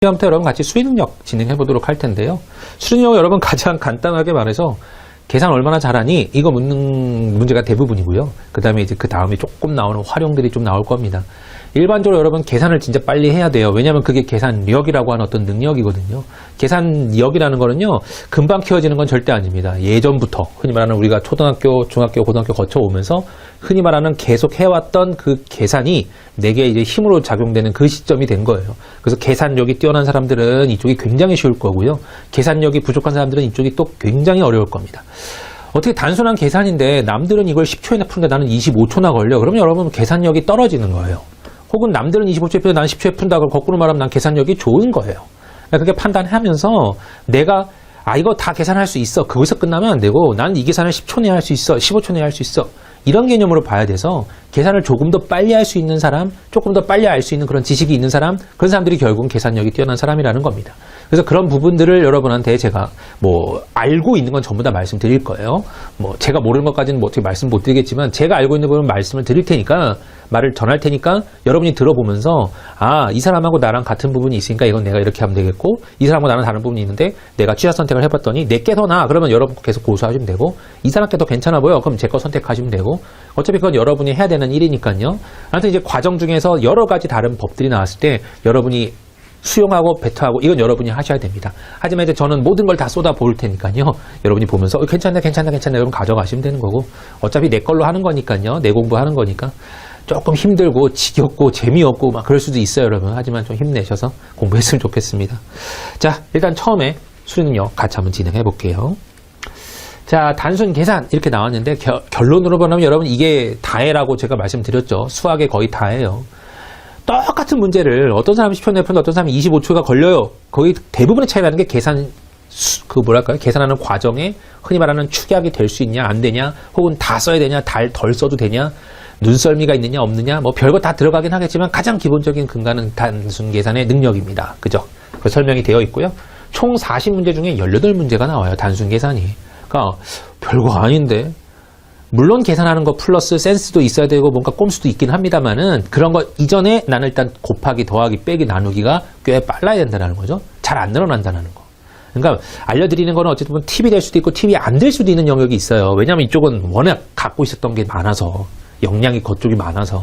지금부터 여러분 같이 수리능력 진행해 보도록 할 텐데요. 수리능력 여러분 가장 간단하게 말해서 계산 얼마나 잘하니? 이거 묻는 문제가 대부분이고요. 그 다음에 이제 그 다음에 조금 나오는 활용들이 좀 나올 겁니다. 일반적으로 여러분 계산을 진짜 빨리 해야 돼요. 왜냐하면 그게 계산력이라고 하는 어떤 능력이거든요. 계산력이라는 거는요, 금방 키워지는 건 절대 아닙니다. 예전부터 흔히 말하는 우리가 초등학교, 중학교, 고등학교 거쳐오면서 흔히 말하는 계속 해왔던 그 계산이 내게 이제 힘으로 작용되는 그 시점이 된 거예요. 그래서 계산력이 뛰어난 사람들은 이쪽이 굉장히 쉬울 거고요. 계산력이 부족한 사람들은 이쪽이 또 굉장히 어려울 겁니다. 어떻게 단순한 계산인데 남들은 이걸 10초이나 푸는데 나는 25초나 걸려. 그러면 여러분 계산력이 떨어지는 거예요. 혹은 남들은 25초에 푸는데 나는 10초에 푼다고 거꾸로 말하면 난 계산력이 좋은 거예요. 그렇게 판단하면서 내가 이거 다 계산할 수 있어. 거기서 끝나면 안 되고 난 이 계산을 10초 내에 할 수 있어. 15초 내에 할 수 있어. 이런 개념으로 봐야 돼서 계산을 조금 더 빨리 할 수 있는 사람, 조금 더 빨리 알 수 있는 그런 지식이 있는 사람, 그런 사람들이 결국은 계산력이 뛰어난 사람이라는 겁니다. 그래서 그런 부분들을 여러분한테 제가 알고 있는 건 전부 다 말씀드릴 거예요. 제가 모르는 것까지는 어떻게 말씀 못 드리겠지만 제가 알고 있는 부분 말씀을 드릴 테니까, 말을 전할 테니까 여러분이 들어보면서 이 사람하고 나랑 같은 부분이 있으니까 이건 내가 이렇게 하면 되겠고, 이 사람하고 나랑 다른 부분이 있는데 내가 취사 선택을 해봤더니 내게 더 나아. 그러면 여러분 계속 고수하시면 되고, 이 사람께 더 괜찮아 보여. 그럼 제 거 선택하시면 되고, 어차피 그건 여러분이 해야 되는 일이니까요. 아무튼 이제 과정 중에서 여러 가지 다른 법들이 나왔을 때 여러분이 수용하고 배터하고 이건 여러분이 하셔야 됩니다. 하지만 이제 저는 모든 걸 다 쏟아 부을 테니까요. 여러분이 보면서 괜찮네 여러분 가져가시면 되는 거고, 어차피 내 걸로 하는 거니까요. 내 공부하는 거니까 조금 힘들고 지겹고 재미없고 막 그럴 수도 있어요, 여러분. 하지만 좀 힘내셔서 공부했으면 좋겠습니다. 자, 일단 처음에 수리능력 같이 한번 진행해 볼게요. 자, 단순 계산 이렇게 나왔는데 결론으로 보면 여러분 이게 다해라고 제가 말씀드렸죠. 수학의 거의 다예요. 똑같은 문제를 어떤 사람이 10초 내에 푸는데 어떤 사람이 25초가 걸려요. 거의 대부분의 차이라는 게 계산하는 과정에 흔히 말하는 축약이 될 수 있냐 안 되냐, 혹은 다 써야 되냐 덜 써도 되냐, 눈썰미가 있느냐 없느냐, 별거 다 들어가긴 하겠지만 가장 기본적인 근간은 단순 계산의 능력입니다. 그죠? 그 설명이 되어 있고요. 총 40문제 중에 18문제가 나와요. 단순 계산이. 그러니까 별거 아닌데, 물론 계산하는 거 플러스 센스도 있어야 되고 뭔가 꼼수도 있긴 합니다만은, 그런 거 이전에 나는 일단 곱하기 더하기 빼기 나누기가 꽤 빨라야 된다는 거죠. 잘 안 늘어난다는 거. 그러니까 알려드리는 거는 어쨌든 팁이 될 수도 있고 팁이 안 될 수도 있는 영역이 있어요. 왜냐하면 이쪽은 워낙 갖고 있었던 게 많아서, 역량이 그쪽이 많아서.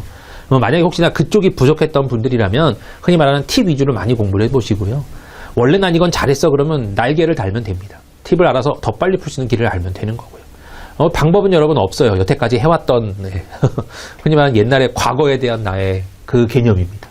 만약에 혹시나 그쪽이 부족했던 분들이라면 흔히 말하는 팁 위주로 많이 공부를 해보시고요. 원래 난 이건 잘했어 그러면 날개를 달면 됩니다. 팁을 알아서 더 빨리 풀 수 있는 길을 알면 되는 거고요. 방법은 여러분 없어요. 여태까지 해왔던 흔히 말하는 옛날의 과거에 대한 나의 그 개념입니다.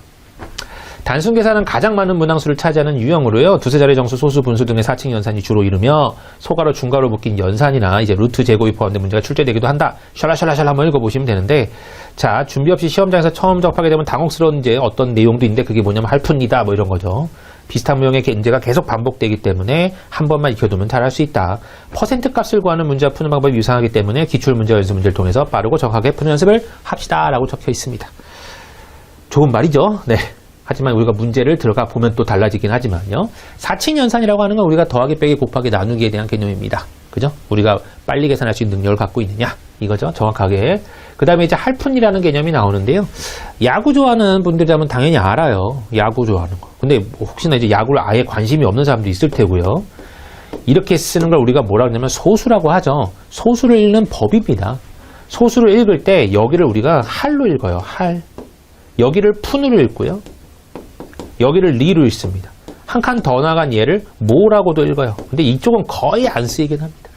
단순 계산은 가장 많은 문항수를 차지하는 유형으로요. 두세 자리 정수, 소수, 분수 등의 사칙 연산이 주로 이루며 소가로 중가로 묶인 연산이나 이제 루트 제곱이 포함된 문제가 출제되기도 한다. 샬라샬라샬라 한번 읽어보시면 되는데, 자, 준비 없이 시험장에서 처음 접하게 되면 당혹스러운 이제 어떤 내용도 있는데 그게 뭐냐면 할푼이다 이런 거죠. 비슷한 모형의 문제가 계속 반복되기 때문에 한 번만 익혀두면 잘할 수 있다. 퍼센트 값을 구하는 문제와 푸는 방법이 유사하기 때문에 기출문제와 연습문제를 통해서 빠르고 정확하게 푸는 연습을 합시다 라고 적혀 있습니다. 좋은 말이죠. 네. 하지만 우리가 문제를 들어가 보면 또 달라지긴 하지만요. 사칙연산이라고 하는 건 우리가 더하기 빼기 곱하기 나누기에 대한 개념입니다. 그죠? 우리가 빨리 계산할 수 있는 능력을 갖고 있느냐 이거죠. 정확하게. 그 다음에 이제 할푼이라는 개념이 나오는데요. 야구 좋아하는 분들이라면 당연히 알아요. 야구 좋아하는 거. 근데 혹시나 이제 야구를 아예 관심이 없는 사람도 있을 테고요. 이렇게 쓰는 걸 우리가 뭐라 그러냐면 소수라고 하죠. 소수를 읽는 법입니다. 소수를 읽을 때 여기를 우리가 할로 읽어요. 할. 여기를 푼으로 읽고요. 여기를 리로 읽습니다. 한 칸 더 나간 얘를 모라고도 읽어요. 근데 이쪽은 거의 안 쓰이긴 합니다.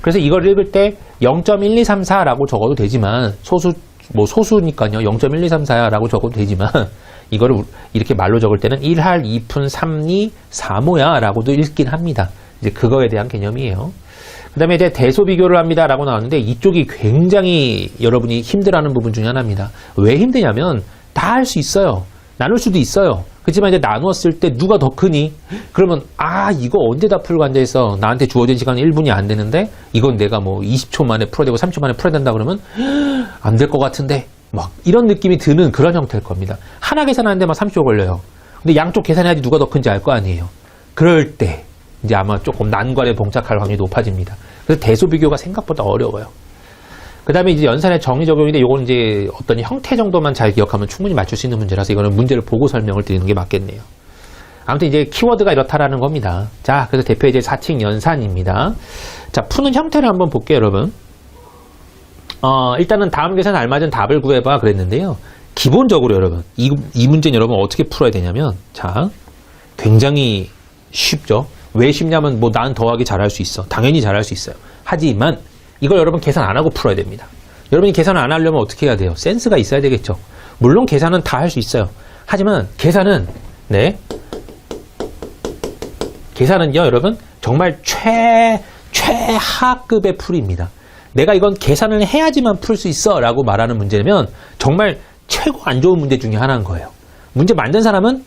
그래서 이걸 읽을 때 0.1234라고 적어도 되지만, 소수니까요. 0.1234라고 적어도 되지만, 이거를 이렇게 말로 적을 때는 1할 2푼 3리 4모야 라고도 읽긴 합니다. 이제 그거에 대한 개념이에요. 그 다음에 이제 대소 비교를 합니다 라고 나왔는데, 이쪽이 굉장히 여러분이 힘들어하는 부분 중에 하나입니다. 왜 힘드냐면 다 할 수 있어요. 나눌 수도 있어요. 그렇지만 이제 나누었을 때 누가 더 크니? 그러면 이거 언제 다 풀고 앉아있어? 나한테 주어진 시간은 1분이 안 되는데 이건 내가 20초 만에 풀어야 되고 30초 만에 풀어야 된다 그러면 안 될 것 같은데, 막 이런 느낌이 드는 그런 형태일 겁니다. 하나 계산하는데 막 30초 걸려요. 근데 양쪽 계산해야지 누가 더 큰지 알 거 아니에요. 그럴 때 이제 아마 조금 난관에 봉착할 확률이 높아집니다. 그래서 대소 비교가 생각보다 어려워요. 그 다음에 이제 연산의 정의 적용인데, 요건 이제 어떤 형태 정도만 잘 기억하면 충분히 맞출 수 있는 문제라서 이거는 문제를 보고 설명을 드리는 게 맞겠네요. 아무튼 이제 키워드가 이렇다라는 겁니다. 자, 그래서 대표 이제 4칙 연산입니다. 자, 푸는 형태를 한번 볼게요, 여러분. 일단은 다음 계산에 알맞은 답을 구해봐 그랬는데요. 기본적으로 여러분, 이 문제는 여러분 어떻게 풀어야 되냐면, 자, 굉장히 쉽죠. 왜 쉽냐면, 뭐, 난 더하기 잘할 수 있어. 당연히 잘할 수 있어요. 하지만, 이걸 여러분 계산 안 하고 풀어야 됩니다. 여러분이 계산을 안 하려면 어떻게 해야 돼요? 센스가 있어야 되겠죠. 물론 계산은 다 할 수 있어요. 하지만, 계산은요, 여러분, 정말 최하급의 풀이입니다. 내가 이건 계산을 해야지만 풀 수 있어 라고 말하는 문제면 정말 최고 안 좋은 문제 중에 하나인 거예요. 문제 만든 사람은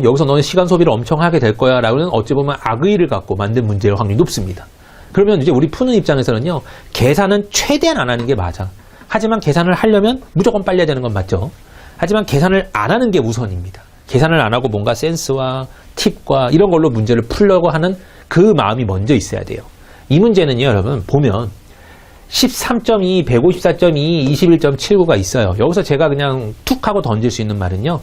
여기서 너는 시간 소비를 엄청 하게 될 거야 라고는 어찌 보면 악의를 갖고 만든 문제일 확률이 높습니다. 그러면 이제 우리 푸는 입장에서는요, 계산은 최대한 안 하는 게 맞아. 하지만 계산을 하려면 무조건 빨리 해야 되는 건 맞죠. 하지만 계산을 안 하는 게 우선입니다. 계산을 안 하고 뭔가 센스와 팁과 이런 걸로 문제를 풀려고 하는 그 마음이 먼저 있어야 돼요. 이 문제는요, 여러분 보면 13.2, 154.2, 21.79가 있어요. 여기서 제가 그냥 툭 하고 던질 수 있는 말은요,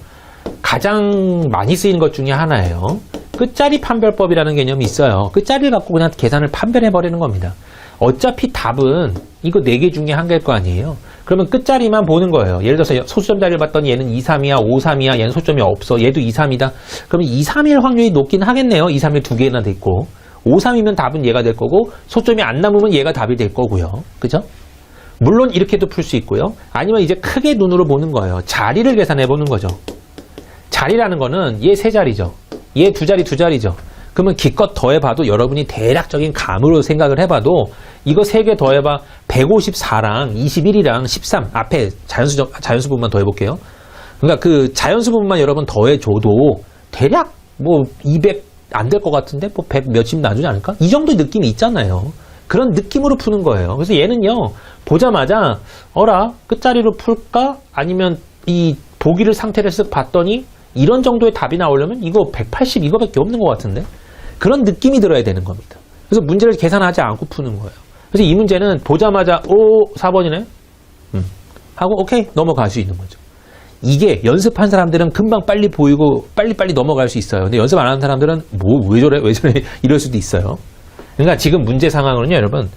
가장 많이 쓰이는 것 중에 하나예요. 끝자리 판별법이라는 개념이 있어요. 끝자리를 갖고 그냥 계산을 판별해버리는 겁니다. 어차피 답은 이거 4개 중에 한 개일 거 아니에요. 그러면 끝자리만 보는 거예요. 예를 들어서 소수점 자리를 봤더니 얘는 2, 3이야, 5, 3이야, 얘는 소점이 없어, 얘도 2, 3이다. 그러면 2, 3일 확률이 높긴 하겠네요. 2, 3일 2개나 돼 있고. 5, 3이면 답은 얘가 될 거고, 소점이 안 남으면 얘가 답이 될 거고요. 그죠? 물론 이렇게도 풀 수 있고요. 아니면 이제 크게 눈으로 보는 거예요. 자리를 계산해 보는 거죠. 자리라는 거는 얘 3자리죠. 얘 2자리죠. 그러면 기껏 더해봐도 여러분이 대략적인 감으로 생각을 해봐도 이거 3개 더해봐 154랑 21이랑 13 앞에 자연수 부분만 더해볼게요. 그러니까 그 자연수 부분만 여러분 더해줘도 대략 뭐 200 안 될 것 같은데 뭐 100 몇십 나주지 않을까? 이 정도의 느낌이 있잖아요. 그런 느낌으로 푸는 거예요. 그래서 얘는요, 보자마자 끝자리로 풀까? 아니면 이 보기를 상태를 쓱 봤더니 이런 정도의 답이 나오려면 이거 180 이거밖에 없는 것 같은데? 그런 느낌이 들어야 되는 겁니다. 그래서 문제를 계산하지 않고 푸는 거예요. 그래서 이 문제는 보자마자 4번이네? 하고 오케이 넘어갈 수 있는 거죠. 이게 연습한 사람들은 금방 빨리 보이고 빨리빨리 넘어갈 수 있어요. 근데 연습 안 하는 사람들은 왜 저래 이럴 수도 있어요. 그러니까 지금 문제 상황은요, 여러분,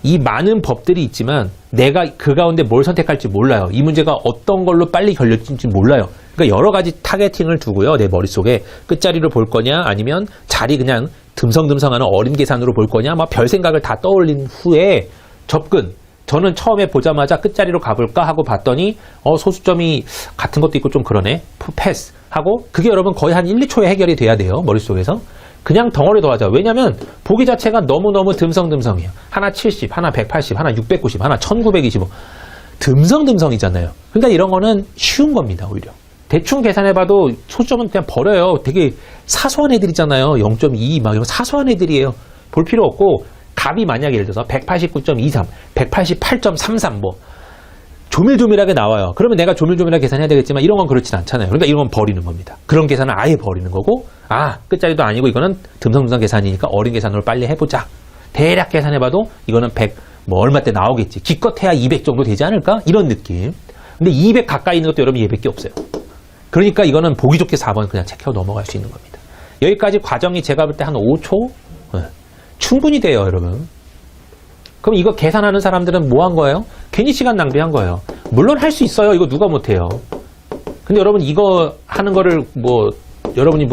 이 많은 법들이 있지만 내가 그 가운데 뭘 선택할지 몰라요. 이 문제가 어떤 걸로 빨리 결렬될지 몰라요. 그러니까 여러 가지 타겟팅을 두고요, 내 머릿속에 끝자리로 볼 거냐, 아니면 자리 그냥 듬성듬성하는 어림 계산으로 볼 거냐, 막 별 생각을 다 떠올린 후에 접근. 저는 처음에 보자마자 끝자리로 가볼까 하고 봤더니 소수점이 같은 것도 있고 좀 그러네. 패스 하고 그게 여러분 거의 한 1, 2초에 해결이 돼야 돼요. 머릿속에서. 그냥 덩어리 더하자. 왜냐면 보기 자체가 너무너무 듬성듬성이에요. 하나 70, 하나 180, 하나 690, 하나 1925. 듬성듬성이잖아요. 그러니까 이런 거는 쉬운 겁니다. 오히려. 대충 계산해봐도 소수점은 그냥 버려요. 되게 사소한 애들이잖아요. 0.2 막 이런 사소한 애들이에요. 볼 필요 없고 값이 만약에 예를 들어서 189.23, 188.33 뭐 조밀조밀하게 나와요. 그러면 내가 조밀조밀하게 계산해야 되겠지만 이런 건 그렇진 않잖아요. 그러니까 이런 건 버리는 겁니다. 그런 계산은 아예 버리는 거고, 끝자리도 아니고 이거는 듬성듬성 계산이니까 어린 계산으로 빨리 해보자. 대략 계산해봐도 이거는 100 뭐 얼마 때 나오겠지. 기껏해야 200 정도 되지 않을까? 이런 느낌. 근데 200 가까이 있는 것도 여러분 얘밖에 없어요. 그러니까 이거는 보기 좋게 4번 그냥 체크하고 넘어갈 수 있는 겁니다. 여기까지 과정이 제가 볼 때 한 5초? 충분히 돼요, 여러분. 그럼 이거 계산하는 사람들은 뭐 한 거예요? 괜히 시간 낭비한 거예요. 물론 할 수 있어요. 이거 누가 못해요. 근데 여러분 이거 하는 거를 여러분이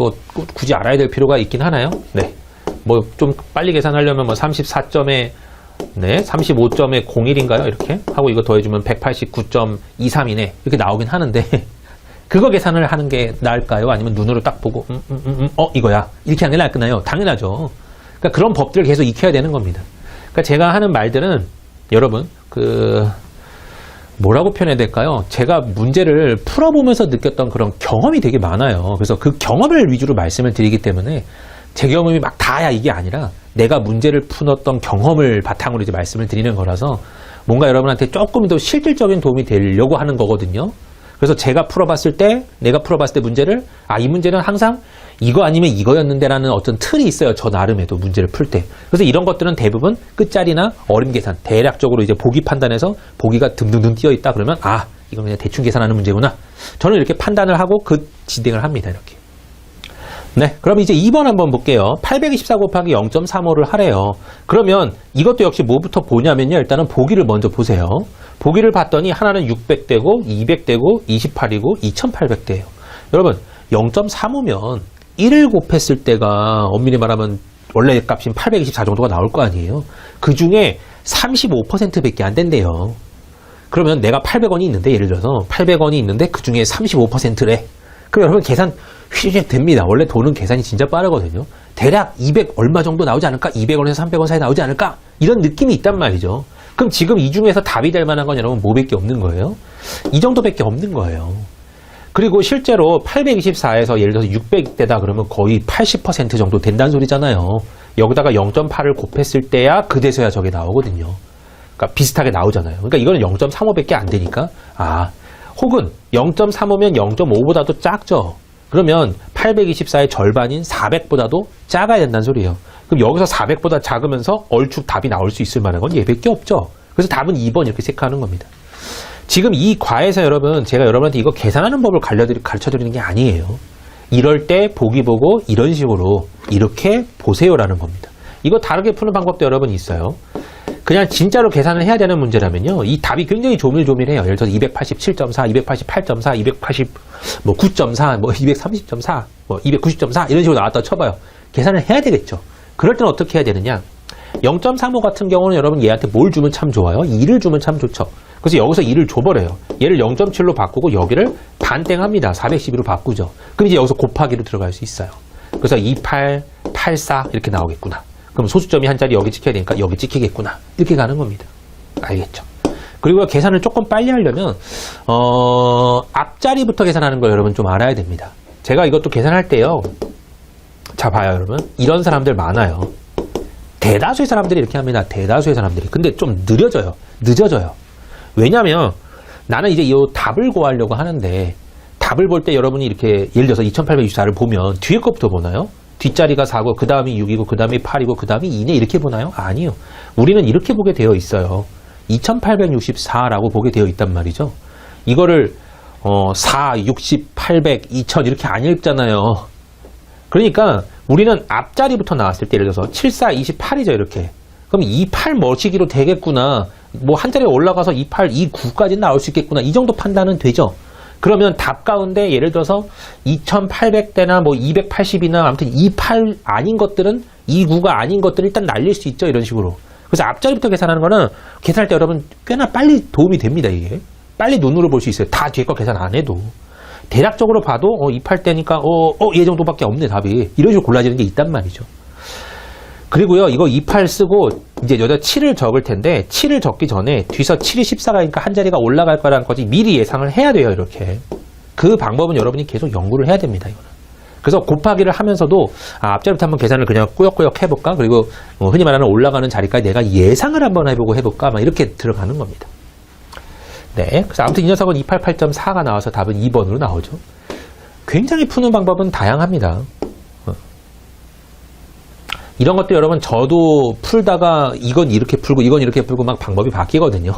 굳이 알아야 될 필요가 있긴 하나요? 네. 좀 빨리 계산하려면 34점에 35점에 01인가요? 이렇게 하고 이거 더해주면 189.23이네. 이렇게 나오긴 하는데 그거 계산을 하는 게 나을까요? 아니면 눈으로 딱 보고 이거야. 이렇게 하는 게 나을까요? 당연하죠. 그러니까 그런 법들을 계속 익혀야 되는 겁니다. 그러니까 제가 하는 말들은 여러분 뭐라고 표현해야 될까요? 제가 문제를 풀어보면서 느꼈던 그런 경험이 되게 많아요. 그래서 그 경험을 위주로 말씀을 드리기 때문에 제 경험이 막 다야 이게 아니라 내가 문제를 풀었던 경험을 바탕으로 이제 말씀을 드리는 거라서 뭔가 여러분한테 조금 더 실질적인 도움이 되려고 하는 거거든요. 그래서 내가 풀어봤을 때 문제를 이 문제는 항상 이거 아니면 이거였는데라는 어떤 틀이 있어요. 저 나름에도 문제를 풀 때. 그래서 이런 것들은 대부분 끝자리나 어림 계산, 대략적으로 이제 보기 판단해서 보기가 듬듬듬 띄어 있다 그러면 이건 그냥 대충 계산하는 문제구나. 저는 이렇게 판단을 하고 진행을 합니다. 이렇게. 네, 그럼 이제 2번 한번 볼게요. 824 곱하기 0.35를 하래요. 그러면 이것도 역시 뭐부터 보냐면요. 일단은 보기를 먼저 보세요. 보기를 봤더니 하나는 600대고 200대고 28이고 2800대예요. 여러분 0.35면 1을 곱했을 때가 엄밀히 말하면 원래 값인 824 정도가 나올 거 아니에요. 그 중에 35%밖에 안 된대요. 그러면 내가 800원이 있는데 예를 들어서 800원이 있는데 그 중에 35%래. 그럼 여러분 계산 휘휘 됩니다. 원래 돈은 계산이 진짜 빠르거든요. 대략 200 얼마 정도 나오지 않을까? 200원에서 300원 사이 나오지 않을까? 이런 느낌이 있단 말이죠. 그럼 지금 이 중에서 답이 될 만한 건 여러분 뭐밖에 없는 거예요? 이 정도밖에 없는 거예요. 그리고 실제로 824에서 예를 들어서 600대다 그러면 거의 80% 정도 된다는 소리잖아요. 여기다가 0.8을 곱했을 때야 그제서야 저게 나오거든요. 그러니까 비슷하게 나오잖아요. 그러니까 이거는 0.35밖에 안 되니까 혹은 0.35면 0.5보다도 작죠. 그러면 824의 절반인 400보다도 작아야 된다는 소리예요. 그럼 여기서 400보다 작으면서 얼추 답이 나올 수 있을 만한 건 얘밖에 없죠. 그래서 답은 2번 이렇게 체크하는 겁니다. 지금 이 과에서 여러분 제가 여러분한테 이거 계산하는 법을 가르쳐드리는 게 아니에요. 이럴 때 보기 보고 이런 식으로 이렇게 보세요라는 겁니다. 이거 다르게 푸는 방법도 여러분 있어요. 그냥 진짜로 계산을 해야 되는 문제라면요. 이 답이 굉장히 조밀조밀해요. 예를 들어서 287.4, 288.4, 289.4, 230.4, 290.4 이런 식으로 나왔다 쳐봐요. 계산을 해야 되겠죠. 그럴 때는 어떻게 해야 되느냐. 0.35 같은 경우는 여러분 얘한테 뭘 주면 참 좋아요? 2를 주면 참 좋죠. 그래서 여기서 2를 줘버려요. 얘를 0.7로 바꾸고 여기를 반땡합니다. 412로 바꾸죠. 그럼 이제 여기서 곱하기로 들어갈 수 있어요. 그래서 28, 84 이렇게 나오겠구나. 그럼 소수점이 한 자리 여기 찍혀야 되니까 여기 찍히겠구나. 이렇게 가는 겁니다. 알겠죠? 그리고 계산을 조금 빨리 하려면 앞자리부터 계산하는 걸 여러분 좀 알아야 됩니다. 제가 이것도 계산할 때요. 자 봐요 여러분. 이런 사람들 많아요. 대다수의 사람들이 이렇게 합니다. 대다수의 사람들이. 근데 좀 늦어져요. 왜냐면 나는 이제 이 답을 구하려고 하는데 답을 볼 때 여러분이 이렇게 예를 들어서 2824를 보면 뒤에 것부터 보나요? 뒷자리가 4고 그 다음이 6이고 그 다음이 8이고 그 다음이 2네 이렇게 보나요? 아니요. 우리는 이렇게 보게 되어 있어요. 2864라고 보게 되어 있단 말이죠. 이거를 4, 60, 800, 2000 이렇게 안 읽잖아요. 그러니까 우리는 앞자리부터 나왔을 때 예를 들어서 74, 28이죠 이렇게. 그럼 28 머시기로 되겠구나. 뭐 한 자리에 올라가서 28, 29까지 나올 수 있겠구나. 이 정도 판단은 되죠. 그러면 답 가운데 예를 들어서 2800대나 뭐 280이나 아무튼 28 아닌 것들은 29가 아닌 것들은 일단 날릴 수 있죠. 이런 식으로. 그래서 앞자리부터 계산하는 거는 계산할 때 여러분 꽤나 빨리 도움이 됩니다. 이게. 빨리 눈으로 볼 수 있어요. 다 뒤에 거 계산 안 해도. 대략적으로 봐도 28대니까 얘 정도밖에 없네 답이. 이런 식으로 골라지는 게 있단 말이죠. 그리고요 이거 28 쓰고 이제 여기다 7을 적을 텐데 7을 적기 전에 뒤에서 7이 14가니까 한 자리가 올라갈 거라는 거지 미리 예상을 해야 돼요. 이렇게. 그 방법은 여러분이 계속 연구를 해야 됩니다. 이거는. 그래서 곱하기를 하면서도 앞자리부터 한번 계산을 그냥 꾸역꾸역 해볼까? 그리고 흔히 말하는 올라가는 자리까지 내가 예상을 한번 해볼까? 막 이렇게 들어가는 겁니다. 네, 그래서 아무튼 이 녀석은 288.4가 나와서 답은 2번으로 나오죠. 굉장히 푸는 방법은 다양합니다. 이런 것도 여러분 저도 풀다가 이건 이렇게 풀고 이건 이렇게 풀고 막 방법이 바뀌거든요.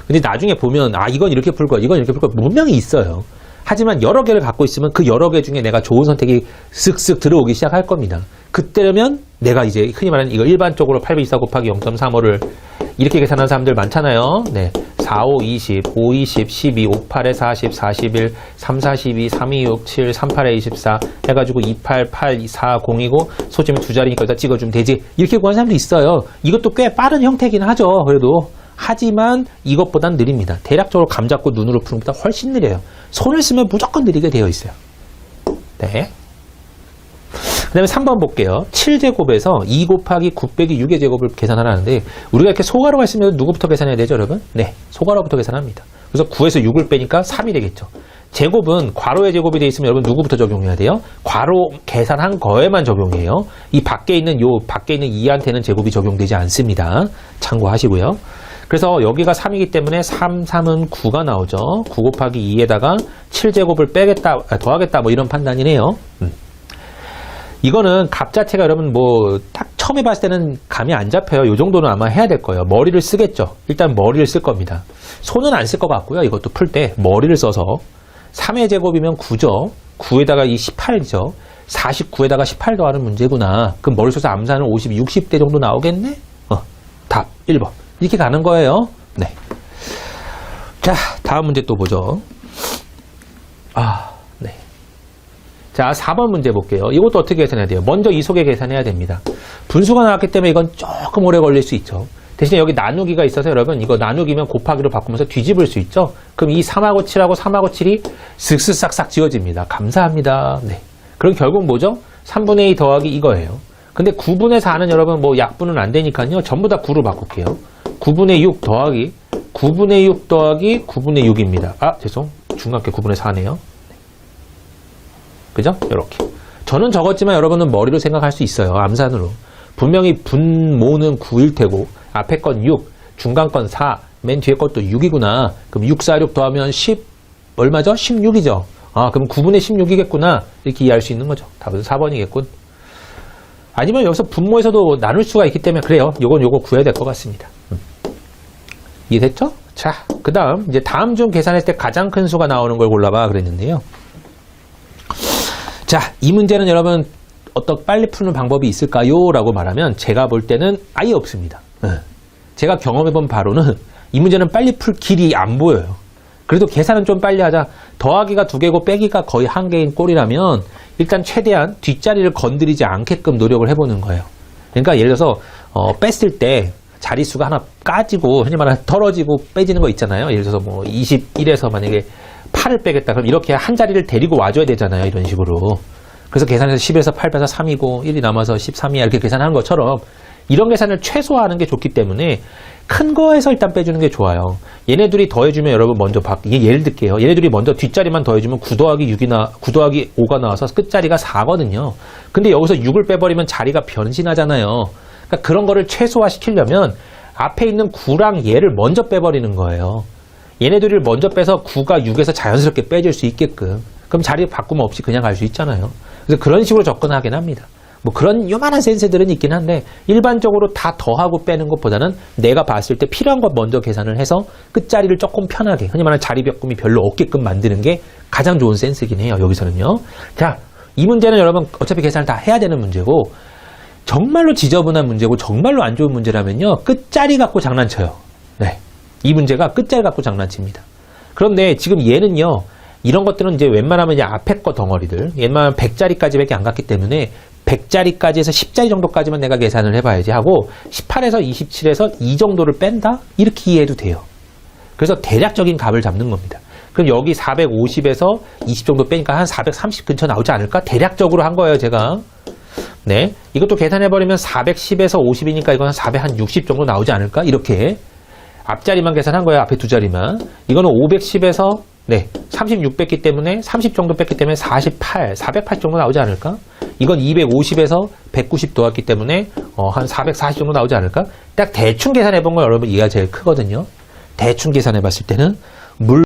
근데 나중에 보면 이건 이렇게 풀고 이건 이렇게 풀고 분명히 있어요. 하지만 여러 개를 갖고 있으면 그 여러 개 중에 내가 좋은 선택이 쓱쓱 들어오기 시작할 겁니다. 그때면 내가 이제 흔히 말하는 이거 일반적으로 824 곱하기 0.35를 이렇게 계산하는 사람들 많잖아요. 네. 4, 5, 20, 5, 20, 12, 5, 8에 40, 41, 3, 42, 3, 2, 6, 7, 3, 8에 24 해가지고 2, 8, 8, 4, 0이고 소점이 두 자리니까 여기다 찍어주면 되지. 이렇게 구하는 사람도 있어요. 이것도 꽤 빠른 형태긴 하죠. 그래도. 하지만 이것보단 느립니다. 대략적으로 감 잡고 눈으로 푸는 것보다 훨씬 느려요. 손을 쓰면 무조건 느리게 되어 있어요. 네. 그 다음에 3번 볼게요. 7제곱에서 2 곱하기 9 빼기 6의 제곱을 계산하라는데 우리가 이렇게 소괄호가 있으면 누구부터 계산해야 되죠, 여러분? 네, 소괄호부터 계산합니다. 그래서 9에서 6을 빼니까 3이 되겠죠. 제곱은 괄호의 제곱이 되어 있으면 여러분 누구부터 적용해야 돼요? 괄호 계산한 거에만 적용해요. 이 밖에 있는 2한테는 제곱이 적용되지 않습니다. 참고하시고요. 그래서 여기가 3이기 때문에 3, 3은 9가 나오죠. 9 곱하기 2에다가 7제곱을 빼겠다, 더하겠다 뭐 이런 판단이네요. 이거는 값 자체가 여러분 뭐 딱 처음에 봤을 때는 감이 안 잡혀요. 이 정도는 아마 해야 될 거예요. 머리를 쓰겠죠. 일단 머리를 쓸 겁니다. 손은 안 쓸 것 같고요. 이것도 풀 때 머리를 써서 3의 제곱이면 9죠. 9에다가 이 18이죠. 49에다가 18 더하는 문제구나. 그럼 머릿속에서 암산은 50, 60대 정도 나오겠네? 답 1번. 이렇게 가는 거예요. 네. 자, 다음 문제 또 보죠. 네. 자, 4번 문제 볼게요. 이것도 어떻게 계산해야 돼요? 먼저 이 속에 계산해야 됩니다. 분수가 나왔기 때문에 이건 조금 오래 걸릴 수 있죠. 대신에 여기 나누기가 있어서 여러분 이거 나누기면 곱하기로 바꾸면서 뒤집을 수 있죠. 그럼 이 3하고 7하고 3하고 7이 슥슥싹싹 지워집니다. 감사합니다. 네. 그럼 결국 뭐죠? 3분의 2 더하기 이거예요. 근데 9분의 4는 여러분 뭐 약분은 안 되니까요. 전부 다 9로 바꿀게요. 9분의 6 더하기 9분의 6 더하기 9분의 6입니다. 죄송. 중간께 9분의 4네요. 그죠? 이렇게. 저는 적었지만 여러분은 머리로 생각할 수 있어요. 암산으로. 분명히 분모는 9일 테고 앞에 건 6, 중간 건 4, 맨 뒤에 것도 6이구나. 그럼 6, 4, 6 더하면 10 얼마죠? 16이죠. 그럼 9분의 16이겠구나. 이렇게 이해할 수 있는 거죠. 답은 4번이겠군. 아니면 여기서 분모에서도 나눌 수가 있기 때문에 그래요. 요거 구해야 될 것 같습니다. 이해됐죠? 자, 그 다음 이제 다음 중 계산했을 때 가장 큰 수가 나오는 걸 골라봐 그랬는데요. 자, 이 문제는 여러분 어떤 빨리 푸는 방법이 있을까요? 라고 말하면 제가 볼 때는 아예 없습니다. 제가 경험해본 바로는 이 문제는 빨리 풀 길이 안 보여요. 그래도 계산은 좀 빨리 하자. 더하기가 2개고 빼기가 거의 1개인 꼴이라면 일단 최대한 뒷자리를 건드리지 않게끔 노력을 해보는 거예요. 그러니까 예를 들어서 뺐을 때 자릿수가 하나 까지고 흔히 말하는 털어지고 빼지는 거 있잖아요. 예를 들어서 뭐 21에서 만약에 8을 빼겠다. 그럼 이렇게 한 자리를 데리고 와줘야 되잖아요. 이런 식으로. 그래서 계산해서 10에서 8 빼서 3이고 1이 남아서 13이야. 이렇게 계산하는 것처럼 이런 계산을 최소화하는 게 좋기 때문에 큰 거에서 일단 빼주는 게 좋아요. 얘네들이 더해주면 여러분 먼저 예를 들게요. 얘네들이 먼저 뒷자리만 더해주면 9 더하기 9 더하기 5가 나와서 끝자리가 4거든요. 근데 여기서 6을 빼버리면 자리가 변신하잖아요. 그러니까 그런 거를 최소화시키려면 앞에 있는 9랑 얘를 먼저 빼버리는 거예요. 얘네들을 먼저 빼서 9가 6에서 자연스럽게 빼줄 수 있게끔. 그럼 자리 바꿈 없이 그냥 갈 수 있잖아요. 그래서 그런 식으로 접근하긴 합니다. 뭐 그런 요만한 센스들은 있긴 한데 일반적으로 다 더하고 빼는 것보다는 내가 봤을 때 필요한 것 먼저 계산을 해서 끝자리를 조금 편하게 흔히 말하는 자리 바꿈이 별로 없게끔 만드는 게 가장 좋은 센스긴 해요. 여기서는요. 자, 이 문제는 여러분 어차피 계산을 다 해야 되는 문제고 정말로 지저분한 문제고 정말로 안 좋은 문제라면요. 끝자리 갖고 장난쳐요. 네, 이 문제가 끝자리 갖고 장난칩니다. 그런데 지금 얘는요. 이런 것들은 이제 웬만하면 이제 앞에 거 덩어리들 웬만하면 100자리까지밖에 안 갔기 때문에 100자리까지 해서 10자리 정도까지만 내가 계산을 해봐야지 하고 18에서 27에서 이 정도를 뺀다? 이렇게 이해해도 돼요. 그래서 대략적인 값을 잡는 겁니다. 그럼 여기 450에서 20 정도 빼니까 한 430 근처 나오지 않을까? 대략적으로 한 거예요, 제가. 네, 이것도 계산해버리면 410에서 50이니까 이건 460 정도 나오지 않을까? 이렇게 앞자리만 계산한 거예요. 앞에 두 자리만. 이거는 510에서 36 뺐기 때문에 30 정도 뺐기 때문에 480 정도 나오지 않을까? 이건 250에서 190 더했기 때문에 한 440 정도 나오지 않을까? 딱 대충 계산해본 거 여러분 이해가 제일 크거든요. 대충 계산해봤을 때는